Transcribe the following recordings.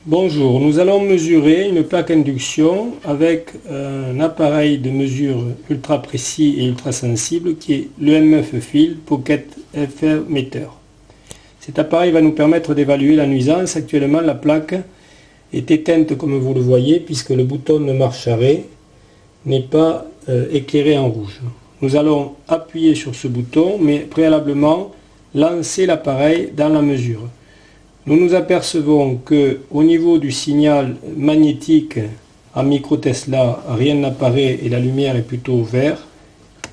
Bonjour, nous allons mesurer une plaque induction avec un appareil de mesure ultra précis et ultra sensible qui est l'EM9 Field Pocket FR Meter. Cet appareil va nous permettre d'évaluer la nuisance. Actuellement, la plaque est éteinte comme vous le voyez puisque le bouton de marche arrêt n'est pas éclairé en rouge. Nous allons appuyer sur ce bouton mais préalablement lancer l'appareil dans la mesure. Nous nous apercevons que au niveau du signal magnétique en micro Tesla, rien n'apparaît et la lumière est plutôt vert.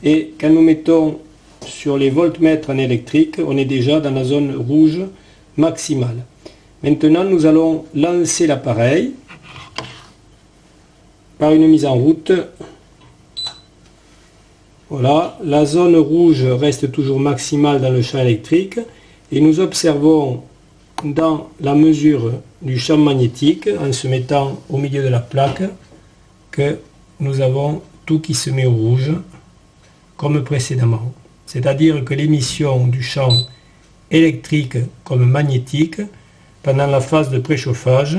Et quand nous mettons sur les voltmètres en électrique, on est déjà dans la zone rouge maximale. Maintenant, nous allons lancer l'appareil par une mise en route. Voilà, la zone rouge reste toujours maximale dans le champ électrique et nous observons dans la mesure du champ magnétique, en se mettant au milieu de la plaque, que nous avons tout qui se met au rouge, comme précédemment. C'est-à-dire que l'émission du champ électrique comme magnétique, pendant la phase de préchauffage,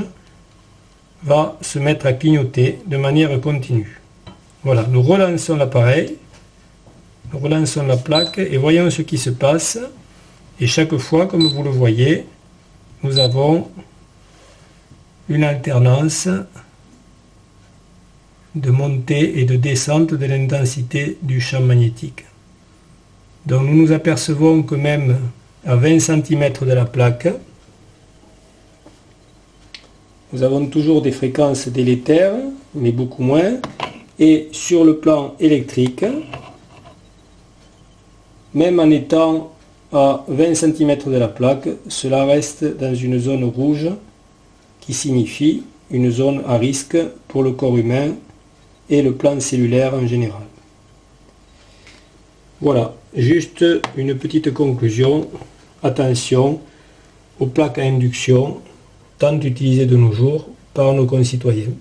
va se mettre à clignoter de manière continue. Voilà, nous relançons l'appareil, nous relançons la plaque et voyons ce qui se passe. Et chaque fois, comme vous le voyez, nous avons une alternance de montée et de descente de l'intensité du champ magnétique. Donc nous nous apercevons que même à 20 cm de la plaque, nous avons toujours des fréquences délétères, mais beaucoup moins. Et sur le plan électrique, même en étant à 20 cm de la plaque, cela reste dans une zone rouge qui signifie une zone à risque pour le corps humain et le plan cellulaire en général. Voilà, juste une petite conclusion. Attention aux plaques à induction tant utilisées de nos jours par nos concitoyens.